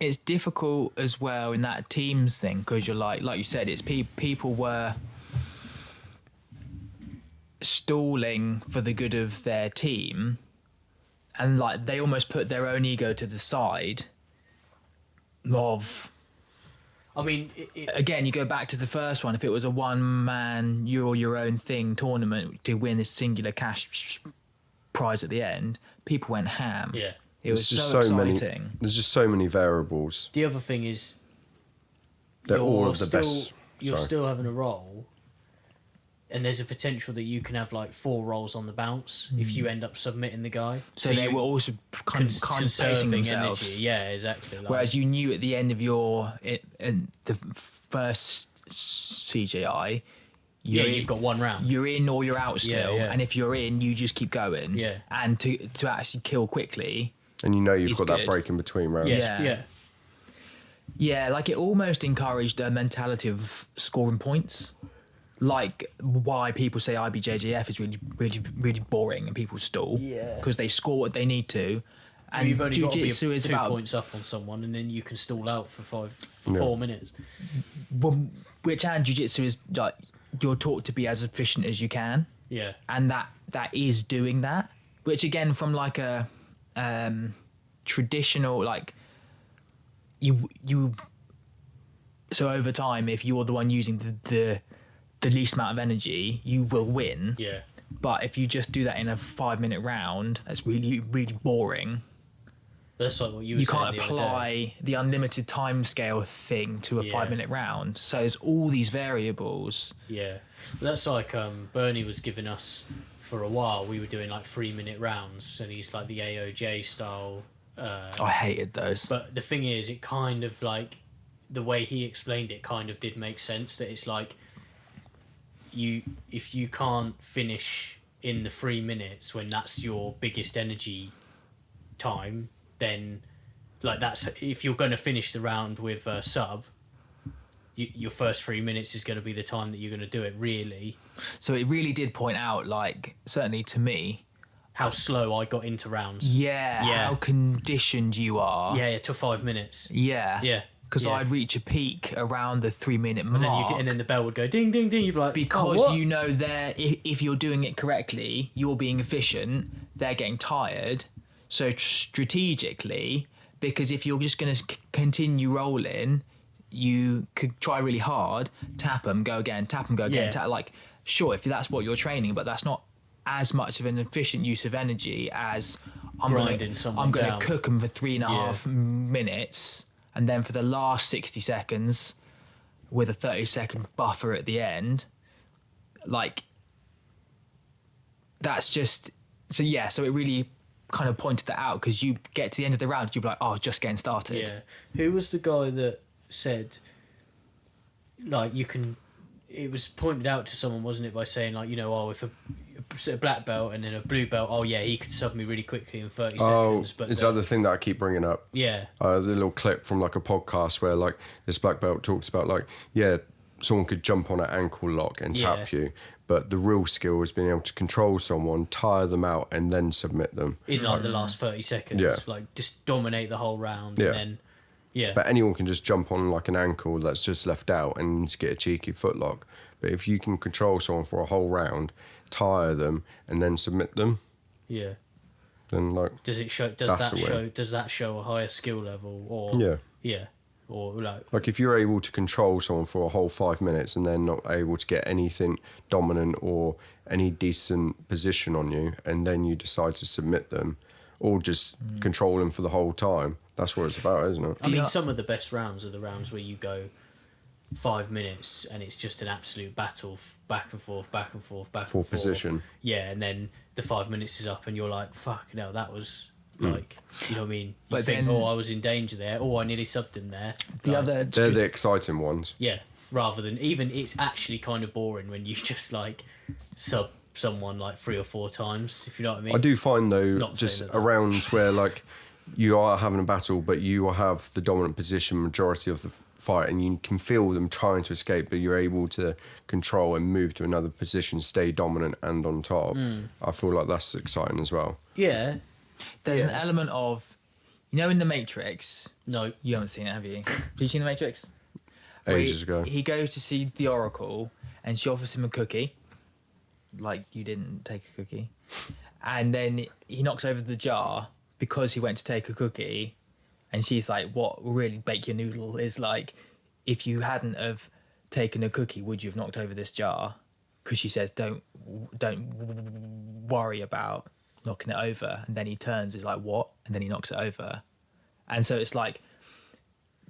It's difficult as well in that teams thing because you're like you said, it's people were stalling for the good of their team, and like they almost put their own ego to the side. Of I mean, again, you go back to the first one. If it was a one-man, you're your own thing tournament to win this singular cash prize at the end, people went ham. yeah. It was There's so just exciting. There's just so many variables. The other thing is, They're all you're of the still, best. You're Sorry. still having a roll, and there's a potential that you can have like 4 rolls on the bounce if you end up submitting the guy. So they you- were also kind of pacing conserving themselves. energy. Yeah, exactly. Like, Whereas you knew at the end of in the first CGI, You've got one round. You're in or you're out still, yeah. and if you're in, you just keep going. Yeah. And to actually kill quickly. And you know you've It's got that good. break in between rounds. Yes, Yeah. yeah. Yeah, like it almost encouraged a mentality of scoring points. Like why people say IBJJF is really, really, really boring and people stall. Yeah. Because they score what they need to. And You've only got to be jiu-jitsu is 2 about points up on someone, and then you can stall out for Yeah. 4 minutes. which and jiu-jitsu is like you're taught to be as efficient as you can. Yeah, And that is doing that. Which again from like a traditional like you so over time if you're the one using the least amount of energy you will win, yeah, but if you just do that in a 5-minute round that's really really boring. that's like what you were You saying can't the other day. apply the unlimited time scale thing to a Yeah. 5-minute round, so there's all these variables. Yeah, that's like Bernie was giving us for a while. We were doing like 3-minute rounds, and he's like the AOJ style. I hated those. But the thing is, it kind of like the way he explained it kind of did make sense. That it's like if you can't finish in the 3 minutes when that's your biggest energy time, then like that's if you're going to finish the round with a sub. Your first 3 minutes is going to be the time that you're going to do it. Really, So it really did point out, like certainly to me, how slow I got into rounds. yeah. How conditioned you are. Yeah, it took 5 minutes. Yeah. Yeah. Because Yeah. I'd reach a peak around the 3-minute And then mark. and then the bell would go ding ding ding. You'd be like, because oh, what? you know if you're doing it correctly, you're being efficient, they're getting tired. So strategically, because if you're just going to continue rolling, you could try really hard, tap them, go again, tap them, go again. Yeah. Tap, like, sure, if that's what you're training, but that's not as much of an efficient use of energy as I'm Grinding going someone to down. cook them for 3.5 minutes, and then for the last 60 seconds with a 30-second buffer at the end, like that's just so it really kind of pointed that out, because you get to the end of the round, you'd be like, oh, just getting started. Yeah. Who was the guy that said, like, you can... It was pointed out to someone, wasn't it, by saying, like, you know, oh, if a black belt and then a blue belt, oh, yeah, he could sub me really quickly in 30 Oh, seconds. But is that the thing that I keep bringing up? Yeah. The little clip from like a podcast where like this black belt talks about like, yeah, someone could jump on an ankle lock and tap you, but the real skill is being able to control someone, tire them out, and then submit them. In, like, the last 30 seconds. Yeah. Like, just dominate the whole round. Yeah. And then, yeah. But anyone can just jump on like an ankle that's just left out and just get a cheeky footlock. But if you can control someone for a whole round, tire them, and then submit them, Yeah. then like Does it show? Does That's that the way. show? Does that show a higher skill level? Or yeah. yeah, or like Like if you're able to control someone for a whole 5 minutes and then not able to get anything dominant or any decent position on you, and then you decide to submit them or just control them for the whole time, that's what it's about, isn't it? I mean, Yeah. some of the best rounds are the rounds where you go 5 minutes and it's just an absolute battle, back and forth, back and forth, back For and forth. position. Yeah, and then the 5 minutes is up, and you're like, "Fuck, no, that was like, you know what I mean?" You But think, then- "Oh, I was in danger there. Oh, I nearly subbed him there." The Like, other They're the exciting ones. yeah, rather than even it's actually kind of boring when you just like sub someone like 3 or 4 times, if you know what I mean. I do find though, Not just saying that- around where like you are having a battle, but you have the dominant position majority of the fight, and you can feel them trying to escape, but you're able to control and move to another position, stay dominant and on top. I feel like that's exciting as well. Yeah. there's an Yeah. element of, you know, in the Matrix, No. you haven't seen it, have you? Have you seen the Matrix? Where Ages ago. He goes to see the Oracle, and she offers him a cookie. Like, you didn't take a cookie. And then he knocks over the jar because he went to take a cookie. And she's like, what will really bake your noodle is like, if you hadn't have taken a cookie, would you have knocked over this jar? Because she says, don't worry about knocking it over. And then he turns, is like, what? And then he knocks it over. And so it's like,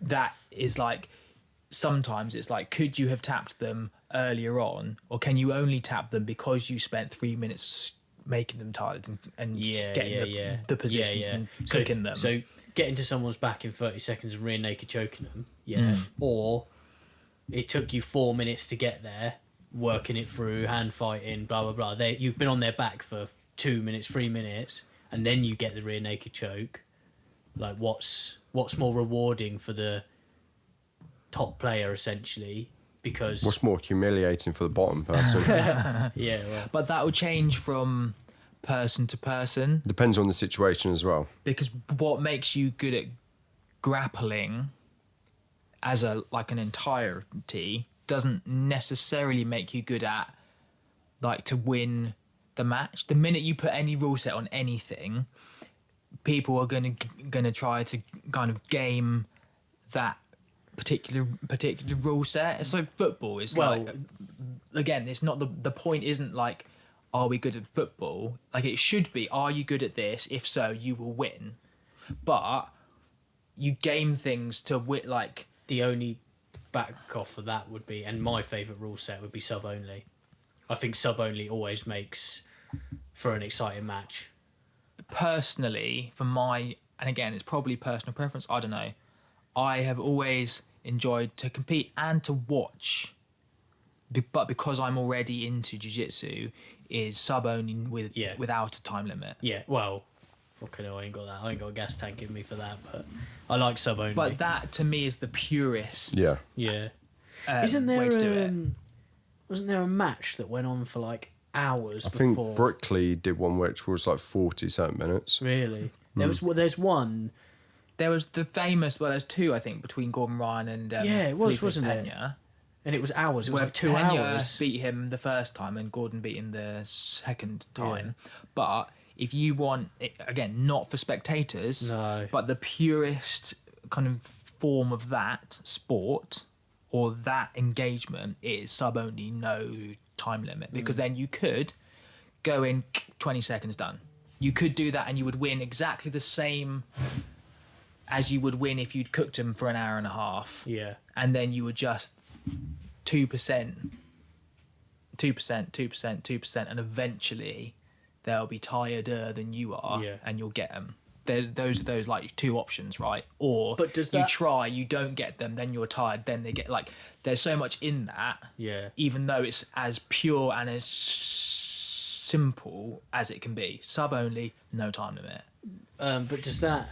that is like, sometimes it's like, could you have tapped them earlier on, or can you only tap them because you spent 3 minutes making them tired and getting the positions and cooking them? So getting to someone's back in 30 seconds and rear naked choking them, yeah, or it took you 4 minutes to get there, working it through, hand fighting, blah blah blah. You've been on their back for 2 minutes, 3 minutes, and then you get the rear naked choke. Like, what's more rewarding for the top player, essentially? Because What's more humiliating for the bottom person? yeah, well, But that will change from person to person, Depends on the situation as well. because what makes you good at grappling as an entirety doesn't necessarily make you good at to win the match. The minute you put any rule set on anything, people are gonna try to kind of game that particular rule set. It's like football. It's again, it's not the point isn't like, are we good at football? Like, it should be, are you good at this? If so, you will win. But you game things to win. Like, the only back off of that would be, and my favourite rule set would be sub only. I think sub only always makes for an exciting match. personally, and again, it's probably personal preference, I don't know, I have always enjoyed to compete and to watch, but because I'm already into jiu-jitsu, is sub only without a time limit. Yeah, well, fucking hell, I ain't got that. I ain't got a gas tank in me for that, but I like sub only. But that to me is the purest. Yeah. yeah. Isn't there Way to do it. Wasn't there a match that went on for like hours I before? think Brickley did one which was like 40-something minutes. Really? There's one. There was the famous. Well, there's two, I think, between Gordon Ryan and Yeah, it was, Felipe wasn't it? Pena, And it was hours. It was where like 2 Pena hours. beat him the first time and Gordon beat him the second time. But if you want, again, not for spectators, No. but the purest kind of form of that sport or that engagement is sub only, no time limit, because then you could go in 20 seconds done. You could do that and you would win exactly the same as you would win if you'd cooked them for an hour and a half. Yeah. And then you would just 2%, 2%, and eventually they'll be tireder than you are, Yeah. and you'll get them. Those are those like two options, right? Or But does you that- try, you don't get them, then you're tired, then they get like. There's so much in that, Yeah. even though it's as pure and as simple as it can be. Sub only, no time limit. But does that,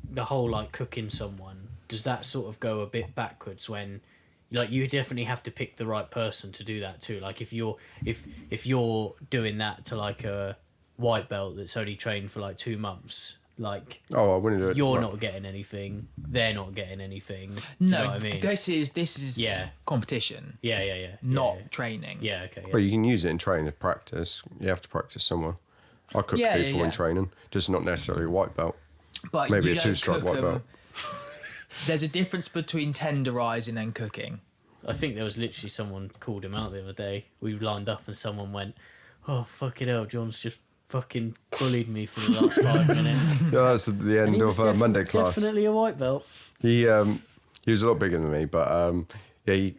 the whole like cooking someone, does that sort of go a bit backwards when, like, you definitely have to pick the right person to do that too? Like, if you're doing that to like a white belt that's only trained for like 2 months, like, Oh, I wouldn't do it. you're right. not getting anything, they're not getting anything. Do No, you know what I mean? this is Yeah. competition, Yeah. not yeah. training. Yeah, okay. Yeah. But you can use it in training practice. You have to practice somewhere. I cook people in training, just not necessarily a white belt. But Maybe you a don't two-stripe cook white 'em. belt. There's a difference between tenderizing and cooking. I think there was literally someone called him out the other day. We lined up and someone went, "Oh, fucking hell, John's just fucking bullied me for the last 5 minutes." Yeah, that's the And end he was of Monday class. Definitely a white belt. He was a lot bigger than me, but yeah, he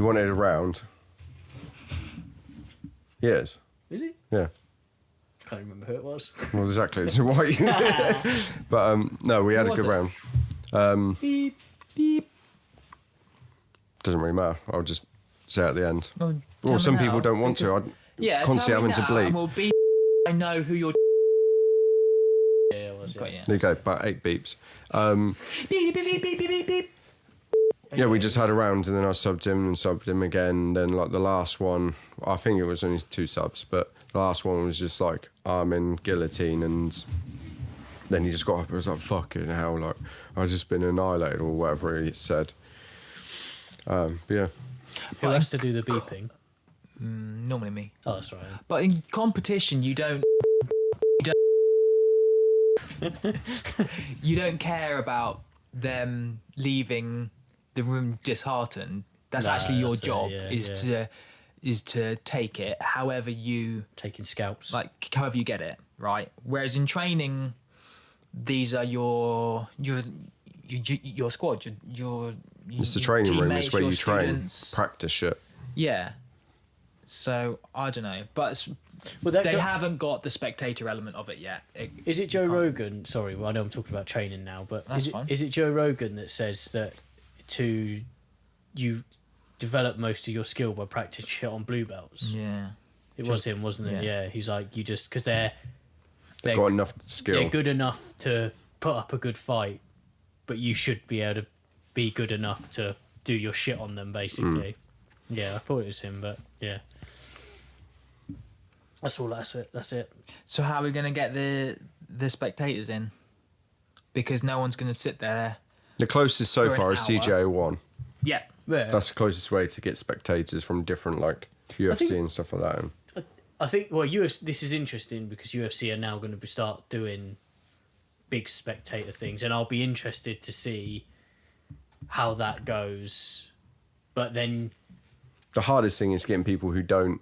wanted a round. He is. Is he? Yeah. Can't remember who it was. Well, exactly. It's white. But no, we had a was good it? round. Beep, beep. Doesn't really matter. I'll just say at the end. Well, Well, some people don't want to. I'm Yeah, constantly having to bleep. Well, I know who you're. Yeah, it was. Got Yeah. you. There you go, about 8 beeps. Beep, beep, beep, beep, beep, beep, beep. Yeah, we just had a round and then I subbed him and subbed him again. Then like the last one, I think it was only 2 subs, but the last one was just like arm in guillotine, and then he just got up and was like, fucking hell, like I've just been annihilated or whatever he said. But yeah. Who has to do the beeping? Normally me. Oh, that's right. But in competition, you don't. You don't care about them leaving the room disheartened. That's No, actually your that's it, job. yeah. Is to take it however you Taking scalps. however you get it, right? Whereas in training, these are your squad, your It's the training room, it's teammates, where your you train, students. practice shit. Yeah. So I don't know, but Well, that they go- haven't got the spectator element of it yet. Is it Joe Rogan? Sorry, well, I know I'm talking about training now, but That's is it, fine. is it Joe Rogan that says that to develop most of your skill by practicing shit on blue belts. Yeah. It was him, wasn't it? Yeah. Yeah. He's like, you just because they're Got enough skill. they're good enough to put up a good fight, but you should be able to be good enough to do your shit on them, basically. Yeah, I thought it was him, but yeah. That's all. That's it. So how are we going to get the spectators in? Because no one's going to sit there. The closest so For an far is hour. CJ01. Yeah. Yeah. That's the closest way to get spectators from different like UFC think- and stuff like that. I think, well, UFC, this is interesting because UFC are now going to start doing big spectator things, and I'll be interested to see how that goes. But then, The hardest thing is getting people who don't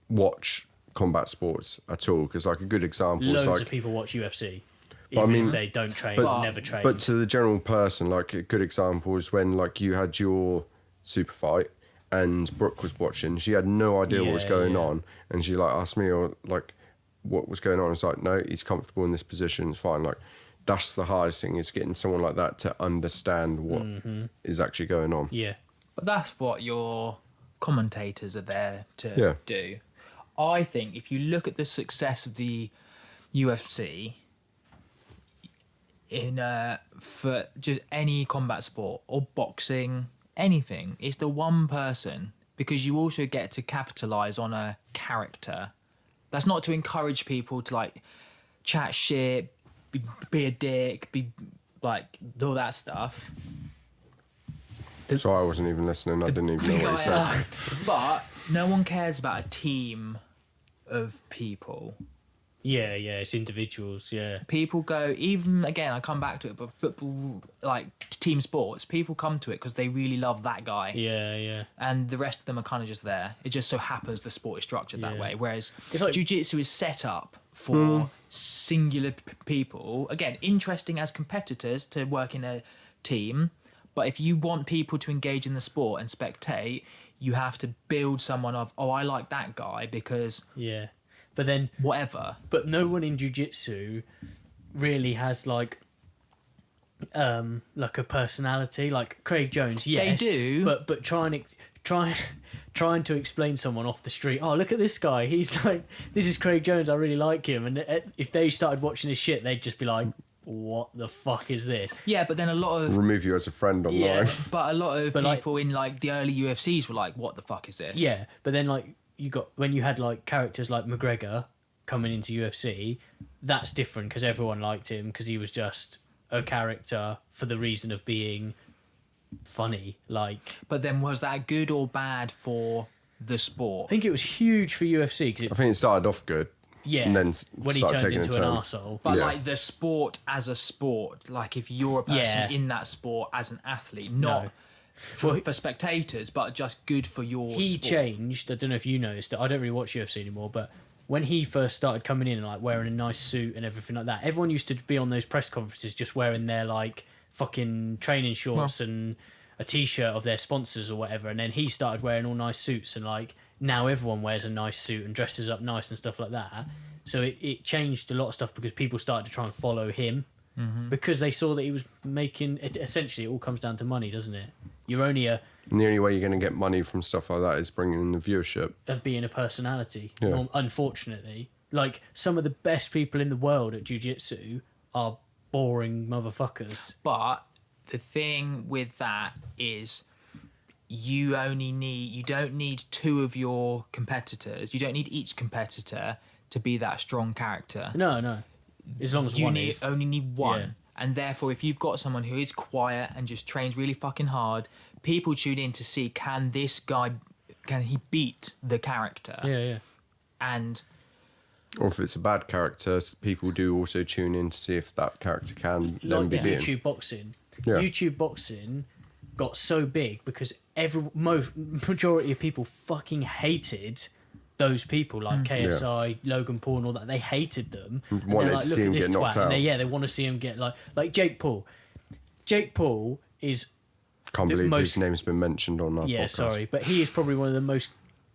watch combat sports at all. Because like a good example is loads like of people watch UFC, But I even mean- if they don't train, but- never train. But to the general person, like a good example is when like you had your super fight and Brooke was watching. She had no idea what was Yeah, going yeah. on, and she like asked me or like what was going on. It's like, no, he's comfortable in this position. It's fine. Like that's the hardest thing is getting someone like that to understand what is actually going on. yeah, But that's what your commentators are there to Yeah. do. I think if you look at the success of the UFC in for just any combat sport or boxing, anything, it's the one person, because you also get to capitalize on a character. That's not to encourage people to like chat shit, be a dick, be like all that stuff. So I wasn't even listening. I didn't even know what he said. But no one cares about a team of people. yeah. It's individuals. Yeah, People go, even again, I come back to it, but football, like team sports, people come to it because they really love that guy. yeah. And the rest of them are kind of just there. It just so happens the sport is structured that Yeah. way. Whereas It's like- jiu-jitsu is set up for singular people. Again, interesting as competitors to work in a team. But if you want people to engage in the sport and spectate, you have to build someone of, oh, I like that guy because Yeah. But then, whatever. but no one in jiu-jitsu really has like a personality. Like Craig Jones, yes, do. but trying to explain someone off the street, oh, look at this guy, he's like, this is Craig Jones, I really like him, and if they started watching his shit, they'd just be like, what the fuck is this? Yeah, but then a lot of Remove you as a friend online. Yeah. but a lot of But, like- people in like the early UFCs were like, what the fuck is this? Yeah, but then like when you had like characters like McGregor coming into UFC, that's different because everyone liked him because he was just a character for the reason of being funny. Like, But then was that good or bad for the I sport? think it was huge for UFC because I think it started off good. yeah, And then when he started turned taking a into an turn. arsehole. But Yeah. like the sport as a sport, like if you're a person Yeah. in that sport as an athlete, not No. for spectators, but just good for your He sport. changed. I don't know if you noticed it. I don't really watch UFC anymore, but when he first started coming in and like wearing a nice suit and everything like that, everyone used to be on those press conferences just wearing their like fucking training shorts and a t-shirt of their sponsors or whatever, and then he started wearing all nice suits, and like now everyone wears a nice suit and dresses up nice and stuff like that. So it changed a lot of stuff because people started to try and follow him because they saw that he was making it. Essentially, it all comes down to money, doesn't it? You're only And the only way you're going to get money from stuff like that is bringing in the viewership. of being a personality. Yeah. Unfortunately, like some of the best people in the world at jiu-jitsu are boring motherfuckers. But the thing with that is you don't need two of your competitors. You don't need each competitor to be that strong character. No, as long as You one need is. only need one. Yeah. And therefore, if you've got someone who is quiet and just trains really fucking hard, people tune in to see can he beat the character? Yeah. And Or if it's a bad character, people do also tune in to see if that character can then Like be the beaten. YouTube boxing. Yeah. YouTube boxing got so big because majority of people fucking hated those people like KSI, Logan Paul, and all that. They hated them. And they're Wanted like, to "Look see at him this get knocked twat." And out. they want to see him get like Jake Paul. Jake Paul is Can't the believe most- his name's been mentioned on our yeah, podcast. sorry, but he is probably one of the most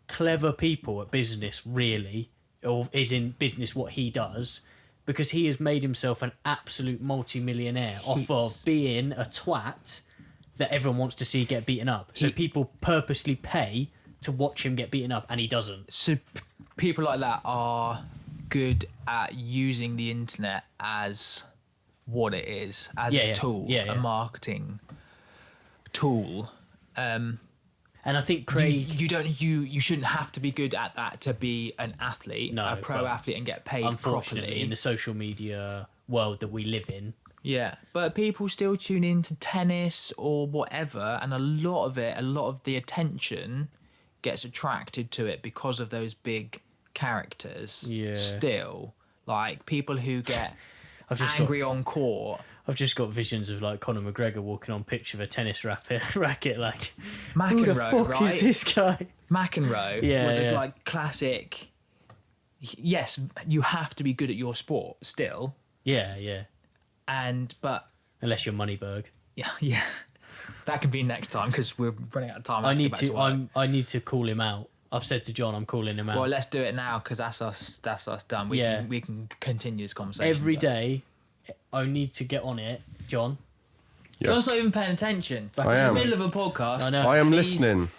clever people at business, really, or is in business what he does, because he has made himself an absolute multi-millionaire off of being a twat that everyone wants to see get beaten up. So people purposely pay to watch him get beaten up, and he doesn't. So people like that are good at using the internet as what it is, as a tool, a marketing tool. And I think Craig, you shouldn't have to be good at that to be an athlete, a pro athlete, and get paid unfortunately properly. in the social media world that we live in. Yeah, but people still tune into tennis or whatever, and a lot of the attention gets attracted to it because of those big characters. Yeah. Still, like people who get angry on court. I've just got visions of like Conor McGregor walking on pitch with a tennis racket. Like, McEnroe, who the fuck right? is this guy? McEnroe was a like classic. Yes, you have to be good at your sport still. Yeah. But unless you're Moneyberg. Yeah. That can be next time because we're running out of time. I need to call him out. I've said to John, I'm calling him out. Well, let's do it now because that's us done. We can continue this conversation every day. I need to get on it, John. Yes. John's not even paying attention. I am. In the middle of a podcast. I know. I am listening.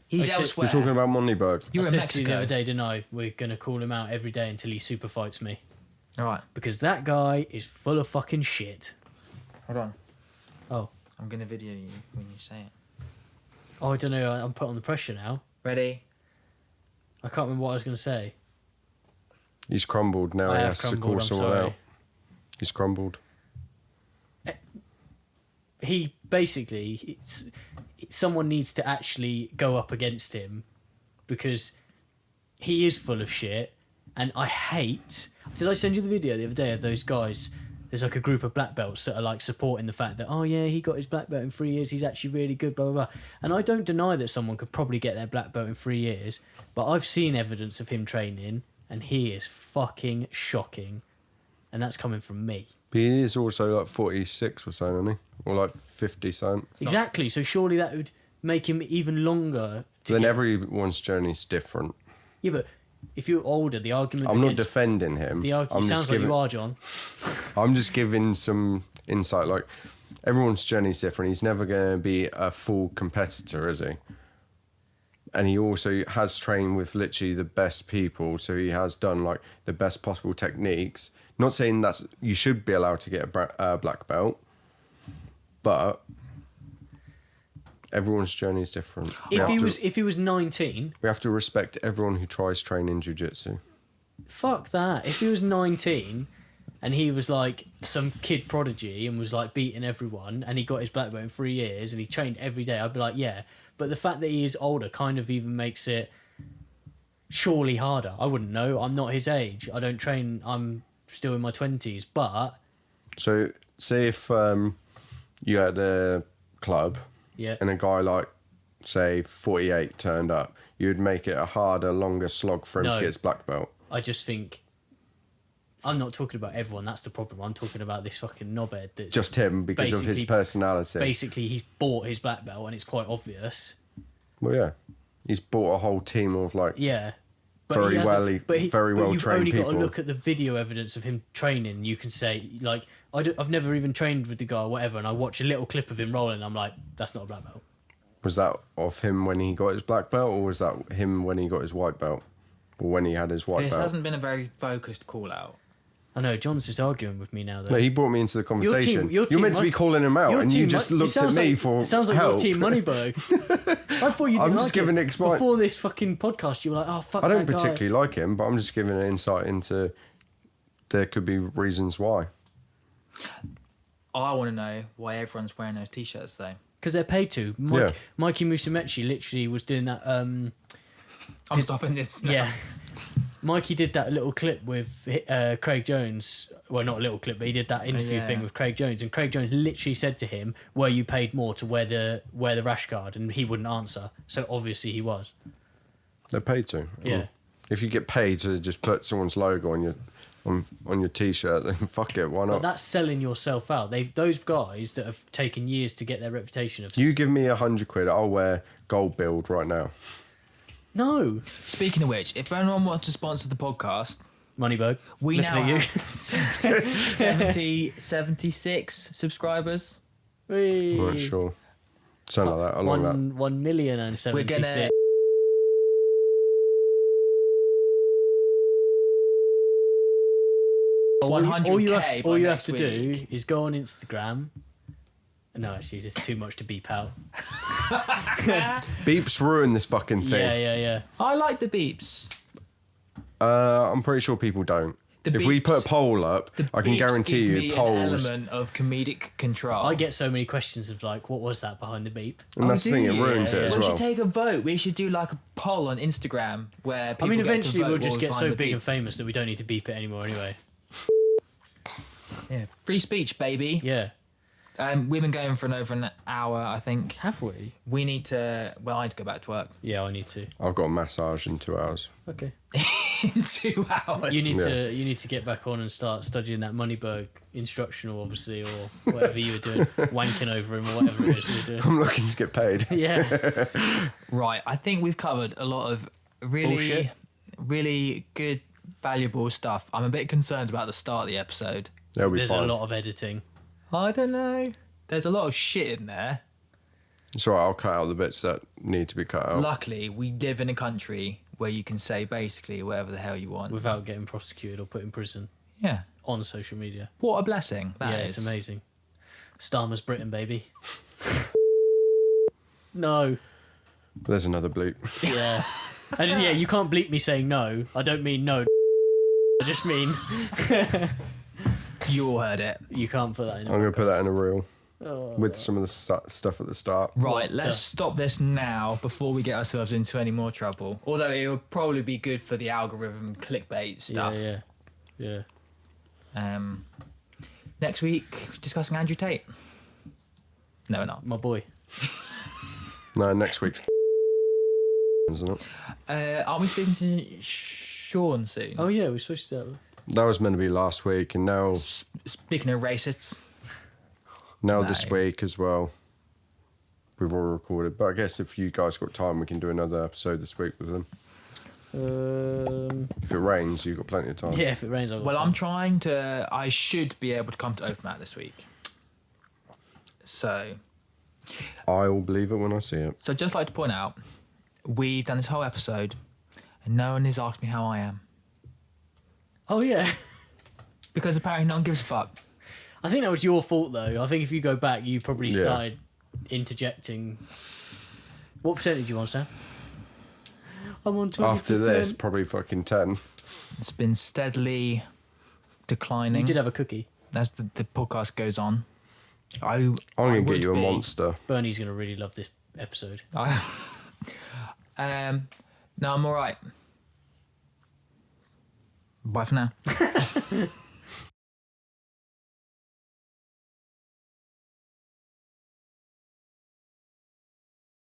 He's I said- elsewhere. You're talking about Moneyberg. You're I in said to you the Mexico. other day, didn't I? We're going to call him out every day until he super fights me. All right. Because that guy is full of fucking shit. Hold on. Oh. I'm going to video you when you say it. Oh, I don't know. I'm put on the pressure now. Ready? I can't remember what I was going to say. He's crumbled now. I He have has to crumbled, call I'm someone sorry. out. He's crumbled. He basically, someone needs to actually go up against him because he is full of shit. And I hate. Did I send you the video the other day of those guys? There's like a group of black belts that are like supporting the fact that, oh yeah, he got his black belt in 3 years. He's actually really good, blah, blah, blah. And I don't deny that someone could probably get their black belt in 3 years, but I've seen evidence of him training and he is fucking shocking. And that's coming from me. But he is also like 46 or so, isn't he? Or like 50 something. Exactly. So surely that would make him even longer. Then everyone's journey's different. Yeah, but if you're older, the argument. I'm not against defending him. The argument sounds like you are, John. I'm just giving some insight. Like, everyone's journey's different. He's never going to be a full competitor, is he? And he also has trained with literally the best people, so he has done like the best possible techniques. Not saying that you should be allowed to get a black belt, but everyone's journey is different. If he was 19, we have to respect everyone who tries training jiu-jitsu. fuck that. If he was 19 and he was like some kid prodigy and was like beating everyone and he got his black belt in 3 years and he trained every day, I'd be like, yeah. But the fact that he is older kind of even makes it surely harder. I wouldn't know. I'm not his age. I don't train. I'm still in my 20s. But So, say if you had a club yeah, and a guy like, say, 48 turned up, you'd make it a harder, longer slog for him to No. get his black belt. I just think I'm not talking about everyone. That's the problem. I'm talking about this fucking knobhead that's Just him because of his basically- personality. basically he's bought his black belt and it's quite obvious. Well, yeah. He's bought a whole team of like Yeah. very he hasn't- very well you've trained only got people. to look at the video evidence of him training. You can say, like, I've never even trained with the guy or whatever, and I watch a little clip of him rolling, and I'm like, that's not a black belt. Was that of him when he got his black belt, or was that him when he got his white belt? Or when he had his white This belt? hasn't been a very focused call out. I know, John's just arguing with me now, though. No, he brought me into the conversation. your You're team meant to be Mon- calling him out, Your and you team just Mon- it looked at sounds me like- for It sounds like help. your team Moneyberg. I thought you didn't I'm like just giving it. explain- Before this fucking podcast, you were like, oh, fuck I don't that guy. particularly like him, but I'm just giving an insight into there could be reasons why. I want to know why everyone's wearing those t-shirts though. Because they're paid to. Yeah. Mikey Musumeci literally was doing that... I'm stopping this now. Yeah. Mikey did that little clip with Craig Jones. Well, not a little clip, but he did that interview yeah. thing with Craig Jones. And Craig Jones literally said to him, were you paid more to wear the rash guard? And he wouldn't answer. So obviously he was. They're paid to. Yeah. If you get paid to just put someone's logo on your t-shirt, then fuck it, why But not? that's selling yourself out. Those guys that have taken years to get their reputation of... You give me £100, I'll wear Gold Build right now. No. Speaking of which, if anyone wants to sponsor the podcast, Moneyberg. we looking now at have 76 subscribers. you. I'm not sure. Something like that. Along that. 1,076,000. We're gonna. All 100K all by you have next to do week. is go on Instagram. No, actually, there's too much to beep out. Beeps ruin this fucking thing. Yeah. I like the beeps. I'm pretty sure people don't. The If we beeps- put a poll up, I can Beeps guarantee give you me polls. an element of comedic control. I get so many questions of like, what was that behind the beep? And that's the do thing, it you? ruins it as We well. should take a vote. We should do like a poll on Instagram where people I mean, get to eventually vote we'll what just was get so behind the big beep. and famous that we don't need to beep it anymore anyway. Yeah. Free speech, baby. Yeah. We've been going for over an hour, I think. Have we? We need to. Well, I need to go back to work Yeah, I need to. I've got a massage in 2 hours. Okay. in 2 hours. You need to get back on and start studying that Moneyberg instructional, obviously, or whatever you were doing, wanking over him or whatever it is you were doing. I'm looking to get paid. Yeah. Right. I think we've covered a lot of really, Bullshit. really good, valuable stuff. I'm a bit concerned about the start of the episode. They'll be There's fine. a lot of editing. I don't know. There's a lot of shit in there. It's alright, I'll cut out the bits that need to be cut out. Luckily, we live in a country where you can say basically whatever the hell you want. Without getting prosecuted or put in prison Yeah. on social media. What a blessing. That is. It's amazing. Starmer's Britain, baby. No. There's another bleep. Yeah. And yeah, you can't bleep me saying no. I don't mean no. I just mean You all heard it. you can't put that in. I'm going to put that in a reel Oh. with some of the stuff at the start. Right, let's stop this now before we get ourselves into any more trouble. Although it would probably be good for the algorithm clickbait stuff. Yeah. Next week, discussing Andrew Tate. No, we're not. My boy. No, next week's isn't it? Are we speaking to Sean soon? Oh yeah, we switched it up. That was meant to be last week, and now Speaking of racists, this No. week as well. We've all recorded, but I guess if you guys got time, we can do another episode this week with them. If it rains, you've got plenty of time. Yeah, if it rains, I'll go. well, I'm trying to. I should be able to come to Open Mat this week. So I'll believe it when I see it. I'd just like to point out, we've done this whole episode, and no one has asked me how I am Oh yeah. because apparently no one gives a fuck. I think that was your fault though. I think if you go back, you probably Yeah. started interjecting. What percentage you on, Sam? I'm on 20%. After this, probably fucking 10. It's been steadily You declining did have a cookie. as the podcast goes on. I'm going to get you a monster. Bernie's going to really love this episode. No, I'm all right. Bye for now.